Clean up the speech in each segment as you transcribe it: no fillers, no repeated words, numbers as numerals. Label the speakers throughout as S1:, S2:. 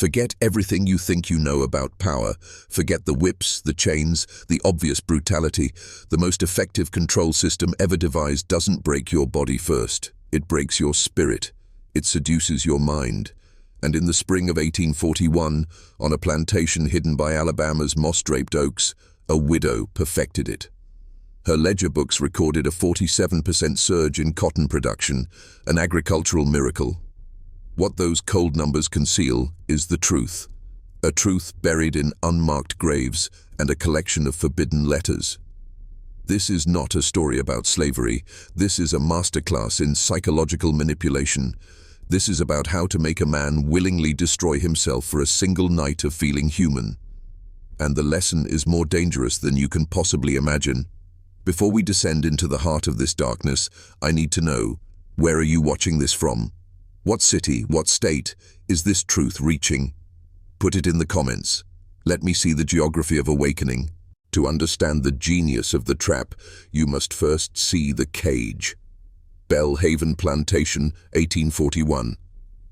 S1: Forget everything you think you know about power. Forget the whips, the chains, the obvious brutality. The most effective control system ever devised doesn't break your body first. It breaks your spirit. It seduces your mind. And in the spring of 1841, on a plantation hidden by Alabama's moss-draped oaks, a widow perfected it. Her ledger books recorded a 47% surge in cotton production, an agricultural miracle. What those cold numbers conceal is the truth, a truth buried in unmarked graves and a collection of forbidden letters. This is not a story about slavery. This is a masterclass in psychological manipulation. This is about how to make a man willingly destroy himself for a single night of feeling human. And the lesson is more dangerous than you can possibly imagine. Before we descend into the heart of this darkness, I need to know, where are you watching this from? What city, what state is this truth reaching? Put it in the comments. Let me see the geography of awakening. To understand the genius of the trap, you must first see the cage. Belle Haven Plantation, 1841.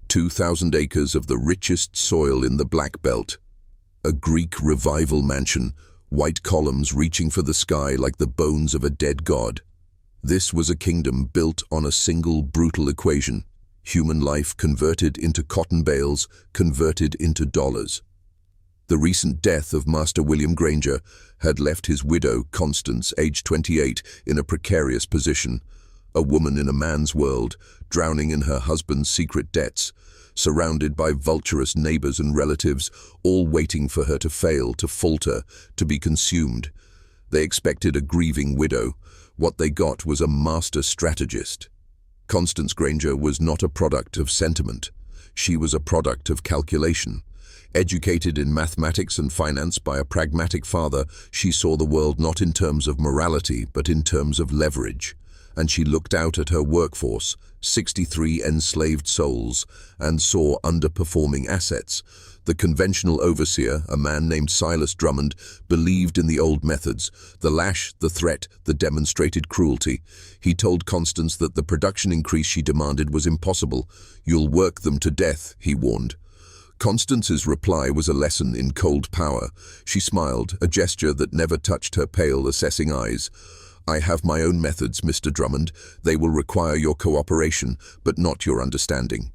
S1: 2,000 acres of the richest soil in the Black Belt. A Greek revival mansion, white columns reaching for the sky like the bones of a dead god. This was a kingdom built on a single brutal equation. Human life converted into cotton bales, converted into dollars. The recent death of Master William Granger had left his widow, Constance, aged 28, in a precarious position. A woman in a man's world, drowning in her husband's secret debts, surrounded by vulturous neighbors and relatives, all waiting for her to fail, to falter, to be consumed. They expected a grieving widow. What they got was a master strategist. Constance Granger was not a product of sentiment. She was a product of calculation. Educated in mathematics and finance by a pragmatic father, she saw the world not in terms of morality, but in terms of leverage. And she looked out at her workforce, 63 enslaved souls, and saw underperforming assets. The conventional overseer, a man named Silas Drummond, believed in the old methods, the lash, the threat, the demonstrated cruelty. He told Constance that the production increase she demanded was impossible. "You'll work them to death," he warned. Constance's reply was a lesson in cold power. She smiled, a gesture that never touched her pale, assessing eyes. "I have my own methods, Mr. Drummond. They will require your cooperation, but not your understanding."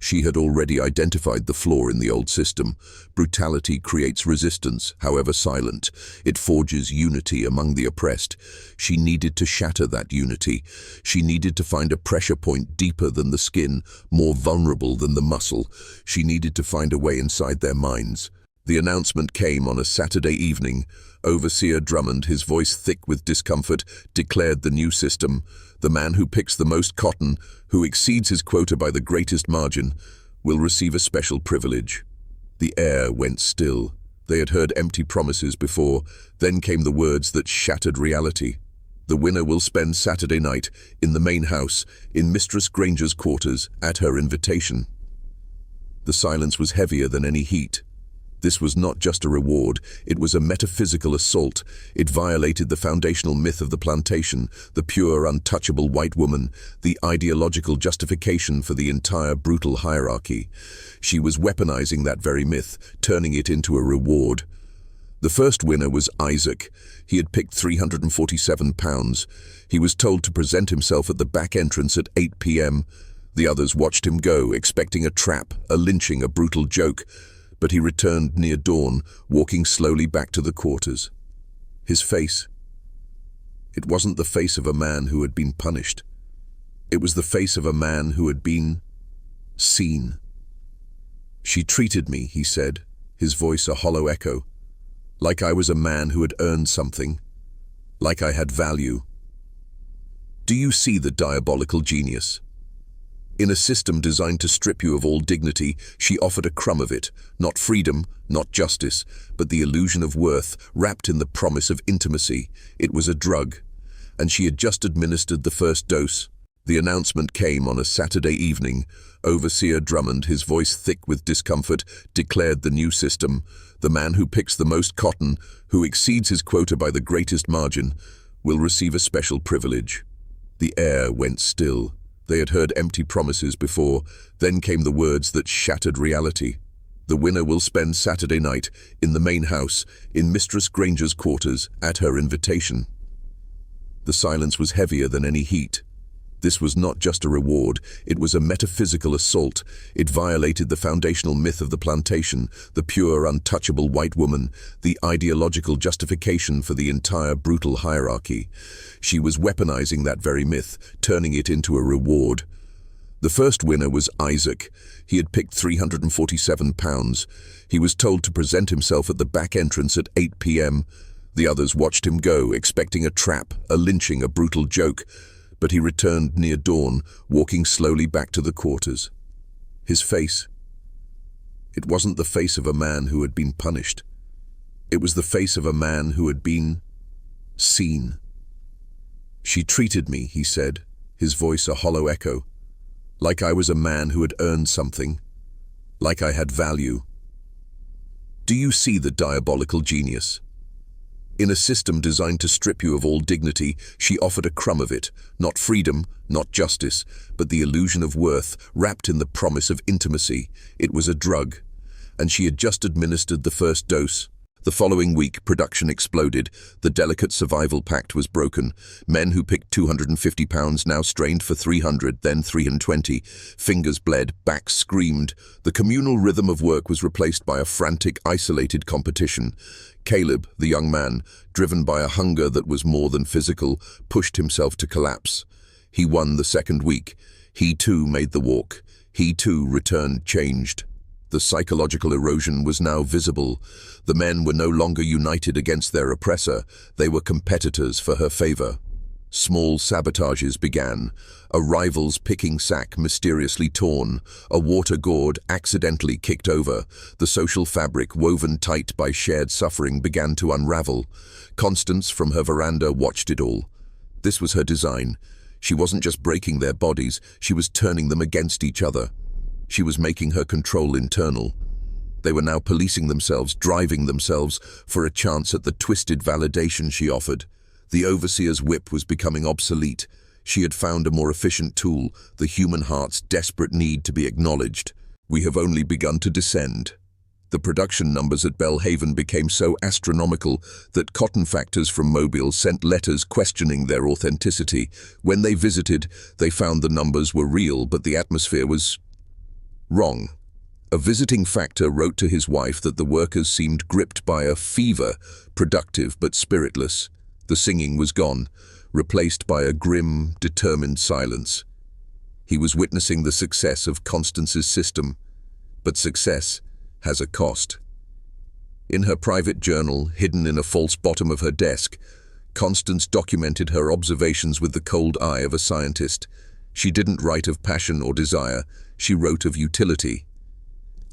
S1: She had already identified the flaw in the old system. Brutality creates resistance, however silent. It forges unity among the oppressed. She needed to shatter that unity. She needed to find a pressure point deeper than the skin, more vulnerable than the muscle. She needed to find a way inside their minds. The announcement came on a Saturday evening. Overseer Drummond, his voice thick with discomfort, declared the new system. The man who picks the most cotton, who exceeds his quota by the greatest margin, will receive a special privilege. The air went still. They had heard empty promises before. Then came the words that shattered reality. The winner will spend Saturday night in the main house, in Mistress Granger's quarters, at her invitation. The silence was heavier than any heat. This was not just a reward, it was a metaphysical assault. It violated the foundational myth of the plantation, the pure, untouchable white woman, the ideological justification for the entire brutal hierarchy. She was weaponizing that very myth, turning it into a reward. The first winner was Isaac. He had picked 347 pounds. He was told to present himself at the back entrance at 8 p.m. The others watched him go, expecting a trap, a lynching, a brutal joke. But he returned near dawn, walking slowly back to the quarters. His face. It wasn't the face of a man who had been punished. It was the face of a man who had been seen. "She treated me," he said, his voice a hollow echo, "like I was a man who had earned something, like I had value." Do you see the diabolical genius? In a system designed to strip you of all dignity, she offered a crumb of it, not freedom, not justice, but the illusion of worth, wrapped in the promise of intimacy. It was a drug, and she had just administered the first dose. The announcement came on a Saturday evening. Overseer Drummond, his voice thick with discomfort, declared the new system. The man who picks the most cotton, who exceeds his quota by the greatest margin, will receive a special privilege. The air went still. They had heard empty promises before. Then came the words that shattered reality. The winner will spend Saturday night in the main house, in Mistress Granger's quarters, at her invitation. The silence was heavier than any heat. This was not just a reward, it was a metaphysical assault. It violated the foundational myth of the plantation, the pure, untouchable white woman, the ideological justification for the entire brutal hierarchy. She was weaponizing that very myth, turning it into a reward. The first winner was Isaac. He had picked 347 pounds. He was told to present himself at the back entrance at 8 p.m. The others watched him go, expecting a trap, a lynching, a brutal joke. But he returned near dawn, walking slowly back to the quarters. His face. It wasn't the face of a man who had been punished. It was the face of a man who had been seen. "She treated me," he said, his voice a hollow echo, "like I was a man who had earned something, like I had value." Do you see the diabolical genius? In a system designed to strip you of all dignity, she offered a crumb of it, not freedom, not justice, but the illusion of worth, wrapped in the promise of intimacy. It was a drug, and she had just administered the first dose. The following week, production exploded. The delicate survival pact was broken. Men who picked 250 pounds now strained for 300, then 320. Fingers bled, backs screamed. The communal rhythm of work was replaced by a frantic, isolated competition. Caleb, the young man, driven by a hunger that was more than physical, pushed himself to collapse. He won the second week. He too made the walk. He too returned changed. The psychological erosion was now visible. The men were no longer united against their oppressor. They were competitors for her favor. Small sabotages began. A rival's picking sack mysteriously torn. A water gourd accidentally kicked over. The social fabric, woven tight by shared suffering, began to unravel. Constance, from her veranda, watched it all. This was her design. She wasn't just breaking their bodies, she was turning them against each other. She was making her control internal. They were now policing themselves, driving themselves, for a chance at the twisted validation she offered. The overseer's whip was becoming obsolete. She had found a more efficient tool, the human heart's desperate need to be acknowledged. We have only begun to descend. The production numbers at Belhaven became so astronomical that cotton factors from Mobile sent letters questioning their authenticity. When they visited, they found the numbers were real, but the atmosphere was wrong. A visiting factor wrote to his wife that the workers seemed gripped by a fever, productive but spiritless. The singing was gone, replaced by a grim, determined silence. He was witnessing the success of Constance's system, but success has a cost. In her private journal, hidden in a false bottom of her desk, Constance documented her observations with the cold eye of a scientist. She didn't write of passion or desire, she wrote of utility.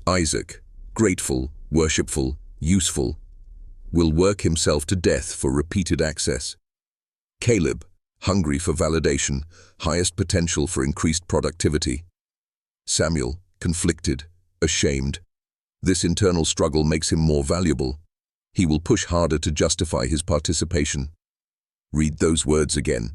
S1: Isaac, grateful, worshipful, useful, will work himself to death for repeated access. Caleb, hungry for validation, highest potential for increased productivity. Samuel, conflicted, ashamed. This internal struggle makes him more valuable. He will push harder to justify his participation. Read those words again.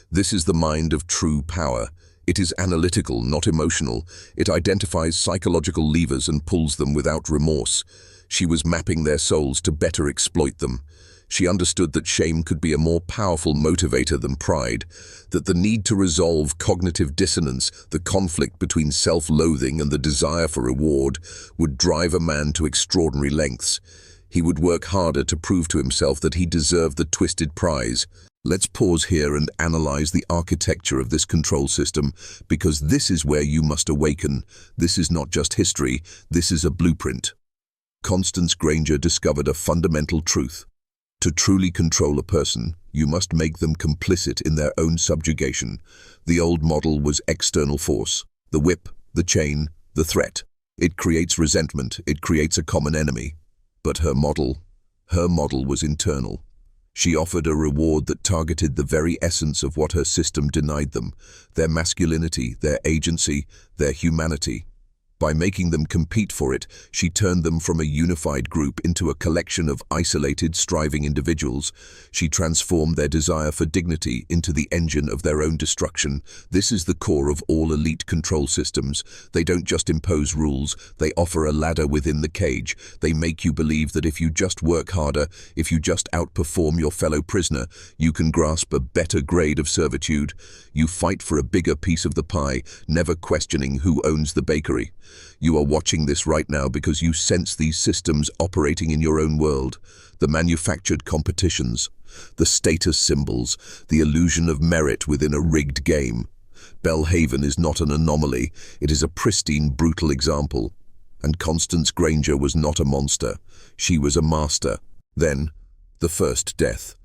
S1: This is the mind of true power. It is analytical, not emotional. It identifies psychological levers and pulls them without remorse. She was mapping their souls to better exploit them. She understood that shame could be a more powerful motivator than pride, that the need to resolve cognitive dissonance, the conflict between self-loathing and the desire for reward, would drive a man to extraordinary lengths. He would work harder to prove to himself that he deserved the twisted prize. Let's pause here and analyze the architecture of this control system, because this is where you must awaken. This is not just history, this is a blueprint. Constance Granger discovered a fundamental truth. To truly control a person, you must make them complicit in their own subjugation. The old model was external force, the whip, the chain, the threat. It creates resentment, it creates a common enemy. But her model was internal. She offered a reward that targeted the very essence of what her system denied them, their masculinity, their agency, their humanity. By making them compete for it, she turned them from a unified group into a collection of isolated, striving individuals. She transformed their desire for dignity into the engine of their own destruction. This is the core of all elite control systems. They don't just impose rules, they offer a ladder within the cage. They make you believe that if you just work harder, if you just outperform your fellow prisoner, you can grasp a better grade of servitude. You fight for a bigger piece of the pie, never questioning who owns the bakery. You are watching this right now because you sense these systems operating in your own world. The manufactured competitions, the status symbols, the illusion of merit within a rigged game. Belhaven is not an anomaly, it is a pristine, brutal example. And Constance Granger was not a monster, she was a master. Then, the first death.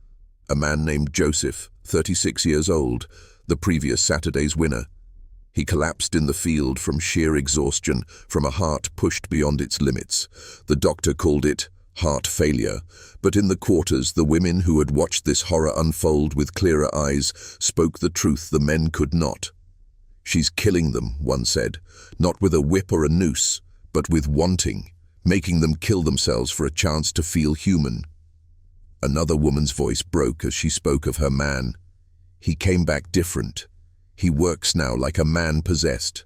S1: A man named Joseph, 36 years old, the previous Saturday's winner. He collapsed in the field from sheer exhaustion, from a heart pushed beyond its limits. The doctor called it heart failure, but in the quarters, the women who had watched this horror unfold with clearer eyes spoke the truth the men could not. "She's killing them," one said, "not with a whip or a noose, but with wanting, making them kill themselves for a chance to feel human." Another woman's voice broke as she spoke of her man. "He came back different. He works now like a man possessed."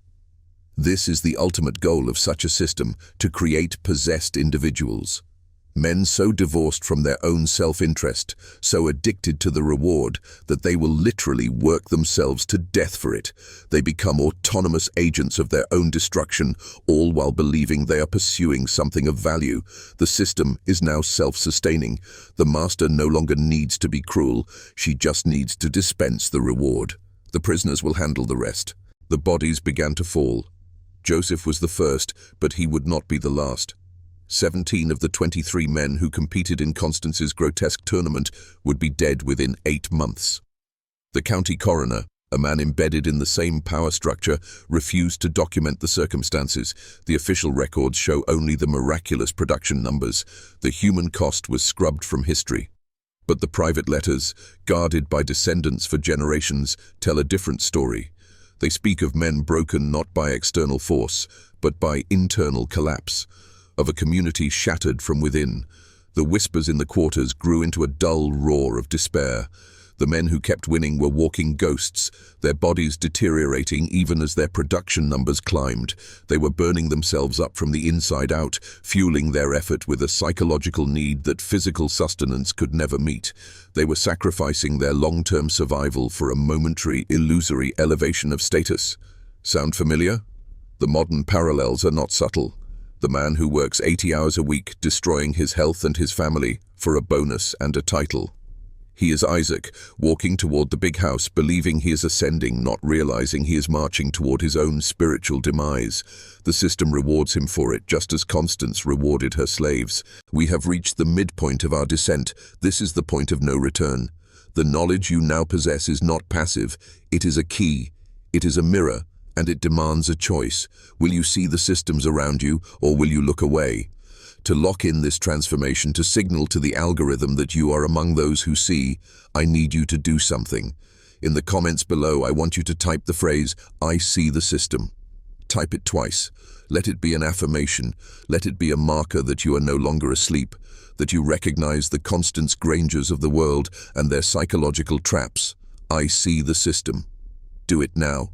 S1: This is the ultimate goal of such a system, to create possessed individuals. Men so divorced from their own self-interest, so addicted to the reward, that they will literally work themselves to death for it. They become autonomous agents of their own destruction, all while believing they are pursuing something of value. The system is now self-sustaining. The master no longer needs to be cruel, she just needs to dispense the reward. The prisoners will handle the rest. The bodies began to fall. Joseph was the first, but he would not be the last. 17 of the 23 men who competed in Constance's grotesque tournament would be dead within 8 months. The county coroner, a man embedded in the same power structure, refused to document the circumstances. The official records show only the miraculous production numbers. The human cost was scrubbed from history. But the private letters, guarded by descendants for generations, tell a different story. They speak of men broken not by external force, but by internal collapse, of a community shattered from within. The whispers in the quarters grew into a dull roar of despair. The men who kept winning were walking ghosts, their bodies deteriorating even as their production numbers climbed. They were burning themselves up from the inside out, fueling their effort with a psychological need that physical sustenance could never meet. They were sacrificing their long-term survival for a momentary, illusory elevation of status. Sound familiar? The modern parallels are not subtle. The man who works 80 hours a week, destroying his health and his family for a bonus and a title. He is Isaac, walking toward the big house, believing he is ascending, not realizing he is marching toward his own spiritual demise. The system rewards him for it, just as Constance rewarded her slaves. We have reached the midpoint of our descent. This is the point of no return. The knowledge you now possess is not passive. It is a key. It is a mirror. And it demands a choice. Will you see the systems around you, or will you look away? To lock in this transformation, to signal to the algorithm that you are among those who see, I need you to do something. In the comments below, I want you to type the phrase, I see the system. Type it twice. Let it be an affirmation. Let it be a marker that you are no longer asleep, that you recognize the Constance Grangers of the world and their psychological traps. I see the system. Do it now.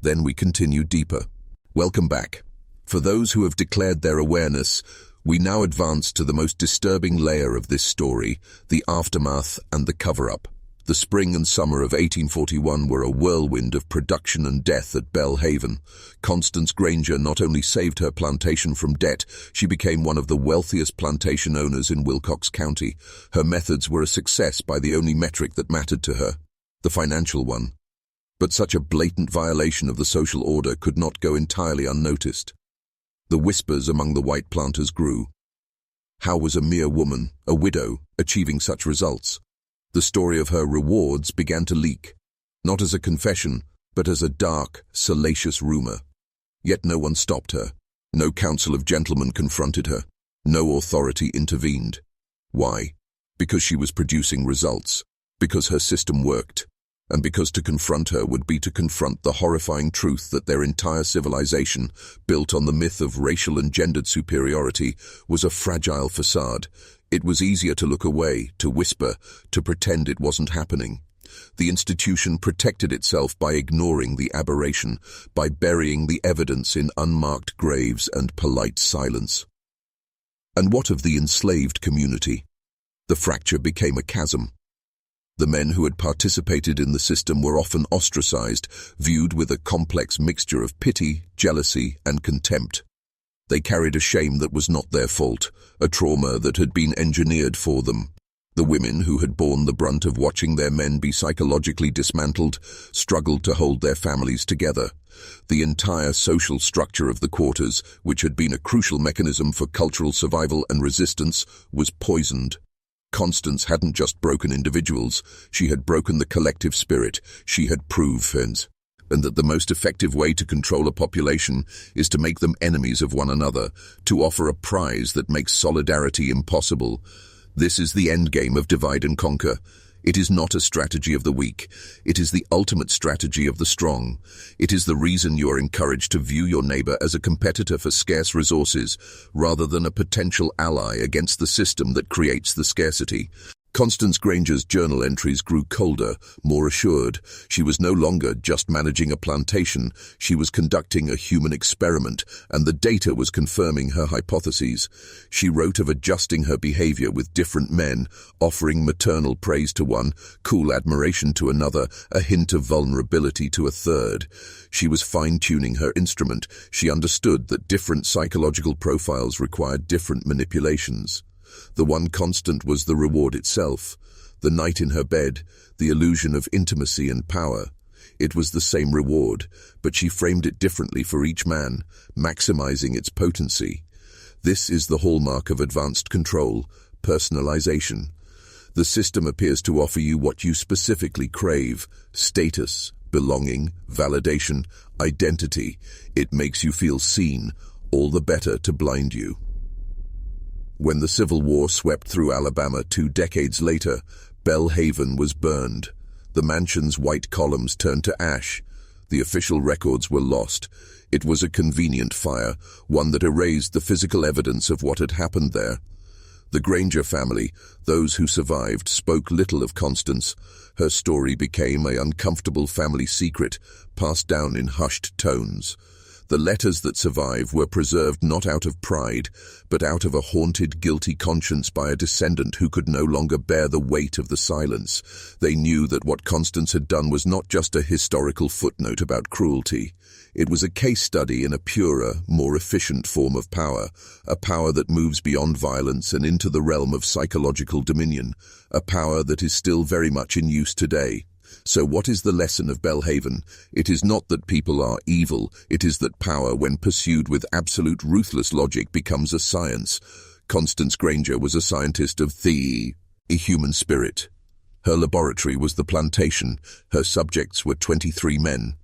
S1: Then we continue deeper. Welcome back. For those who have declared their awareness, we now advance to the most disturbing layer of this story, the aftermath and the cover-up. The spring and summer of 1841 were a whirlwind of production and death at Belhaven. Constance Granger not only saved her plantation from debt, she became one of the wealthiest plantation owners in Wilcox County. Her methods were a success by the only metric that mattered to her, the financial one. But such a blatant violation of the social order could not go entirely unnoticed. The whispers among the white planters grew. How was a mere woman, a widow, achieving such results? The story of her rewards began to leak, not as a confession, but as a dark, salacious rumor. Yet no one stopped her. No council of gentlemen confronted her. No authority intervened. Why? Because she was producing results. Because her system worked. And because to confront her would be to confront the horrifying truth that their entire civilization, built on the myth of racial and gendered superiority, was a fragile facade. It was easier to look away, to whisper, to pretend it wasn't happening. The institution protected itself by ignoring the aberration, by burying the evidence in unmarked graves and polite silence. And what of the enslaved community? The fracture became a chasm. The men who had participated in the system were often ostracized, viewed with a complex mixture of pity, jealousy, and contempt. They carried a shame that was not their fault, a trauma that had been engineered for them. The women who had borne the brunt of watching their men be psychologically dismantled struggled to hold their families together. The entire social structure of the quarters, which had been a crucial mechanism for cultural survival and resistance, was poisoned. Constance hadn't just broken individuals, she had broken the collective spirit. She had proven and that the most effective way to control a population is to make them enemies of one another, to offer a prize that makes solidarity impossible. This is the endgame of divide and conquer. It is not a strategy of the weak. It is the ultimate strategy of the strong. It is the reason you are encouraged to view your neighbor as a competitor for scarce resources, rather than a potential ally against the system that creates the scarcity. Constance Granger's journal entries grew colder, more assured. She was no longer just managing a plantation, she was conducting a human experiment, and the data was confirming her hypotheses. She wrote of adjusting her behavior with different men, offering maternal praise to one, cool admiration to another, a hint of vulnerability to a third. She was fine-tuning her instrument. She understood that different psychological profiles required different manipulations. The one constant was the reward itself, the night in her bed, the illusion of intimacy and power. It was the same reward, but she framed it differently for each man, maximizing its potency. This is the hallmark of advanced control, personalization. The system appears to offer you what you specifically crave: status, belonging, validation, identity. It makes you feel seen, all the better to blind you. When the Civil War swept through Alabama 2 decades later, Belle Haven was burned. The mansion's white columns turned to ash. The official records were lost. It was a convenient fire, one that erased the physical evidence of what had happened there. The Granger family, those who survived, spoke little of Constance. Her story became an uncomfortable family secret, passed down in hushed tones. The letters that survive were preserved not out of pride, but out of a haunted, guilty conscience by a descendant who could no longer bear the weight of the silence. They knew that what Constance had done was not just a historical footnote about cruelty. It was a case study in a purer, more efficient form of power, a power that moves beyond violence and into the realm of psychological dominion, a power that is still very much in use today. So what is the lesson of Belle Haven? It is not that people are evil, it is that power, when pursued with absolute ruthless logic, becomes a science. Constance Granger was a scientist of the human spirit. Her laboratory was the plantation. Her subjects were 23 men.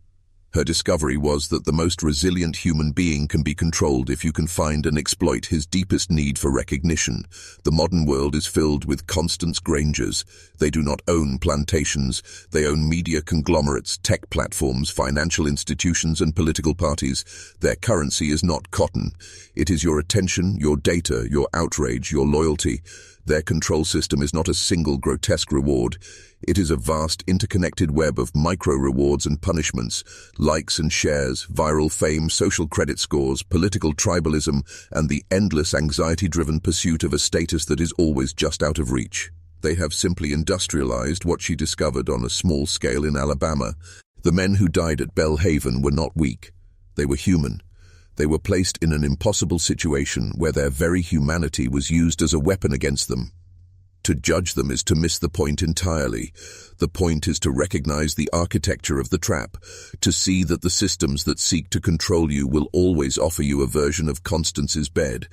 S1: Her discovery was that the most resilient human being can be controlled if you can find and exploit his deepest need for recognition. The modern world is filled with Constance Grangers. They do not own plantations. They own media conglomerates, tech platforms, financial institutions, and political parties. Their currency is not cotton. It is your attention, your data, your outrage, your loyalty. Their control system is not a single grotesque reward. It is a vast interconnected web of micro-rewards and punishments, likes and shares, viral fame, social credit scores, political tribalism, and the endless anxiety-driven pursuit of a status that is always just out of reach. They have simply industrialized what she discovered on a small scale in Alabama. The men who died at Belle Haven were not weak. They were human. They were placed in an impossible situation where their very humanity was used as a weapon against them. To judge them is to miss the point entirely. The point is to recognize the architecture of the trap, to see that the systems that seek to control you will always offer you a version of Constance's bed.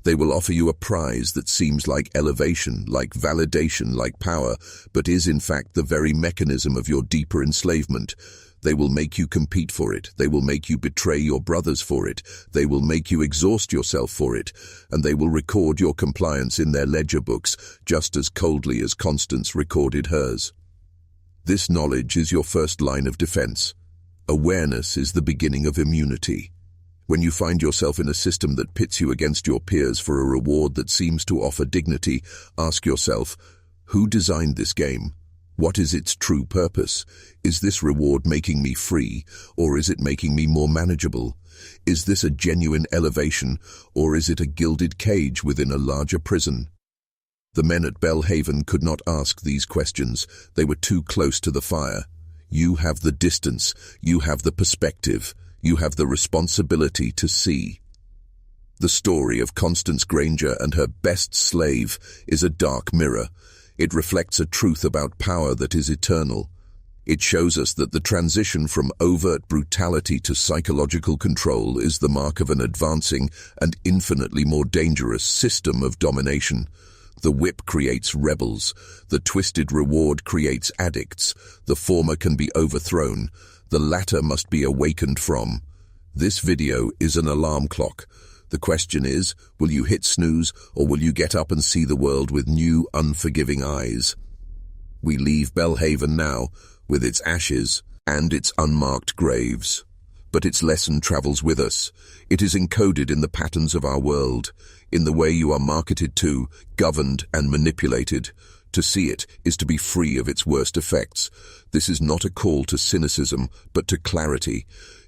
S1: They will offer you a prize that seems like elevation, like validation, like power, but is in fact the very mechanism of your deeper enslavement. They will make you compete for it. They will make you betray your brothers for it. They will make you exhaust yourself for it. And they will record your compliance in their ledger books, just as coldly as Constance recorded hers. This knowledge is your first line of defense. Awareness is the beginning of immunity. When you find yourself in a system that pits you against your peers for a reward that seems to offer dignity, ask yourself, who designed this game? What is its true purpose? Is this reward making me free, or is it making me more manageable? Is this a genuine elevation, or is it a gilded cage within a larger prison? The men at Belhaven could not ask these questions. They were too close to the fire. You have the distance, you have the perspective, you have the responsibility to see. The story of Constance Granger and her best slave is a dark mirror. It reflects a truth about power that is eternal. It shows us that the transition from overt brutality to psychological control is the mark of an advancing and infinitely more dangerous system of domination. The whip creates rebels. The twisted reward creates addicts. The former can be overthrown. The latter must be awakened from. This video is an alarm clock. The question is, will you hit snooze or will you get up and see the world with new, unforgiving eyes? We leave Belhaven now with its ashes and its unmarked graves. But its lesson travels with us. It is encoded in the patterns of our world, in the way you are marketed to, governed and manipulated. To see it is to be free of its worst effects. This is not a call to cynicism, but to clarity.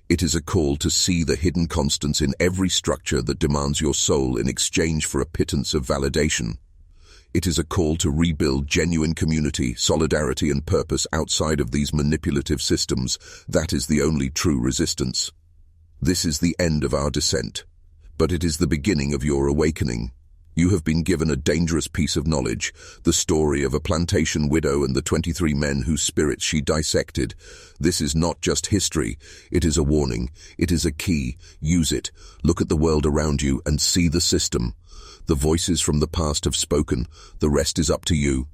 S1: It is a call to see the hidden constants in every structure that demands your soul in exchange for a pittance of validation. It is a call to rebuild genuine community, solidarity and purpose outside of these manipulative systems. That is the only true resistance. This is the end of our descent, but it is the beginning of your awakening. You have been given a dangerous piece of knowledge, the story of a plantation widow and the 23 men whose spirits she dissected. This is not just history, it is a warning, it is a key. Use it. Look at the world around you and see the system. The voices from the past have spoken, the rest is up to you.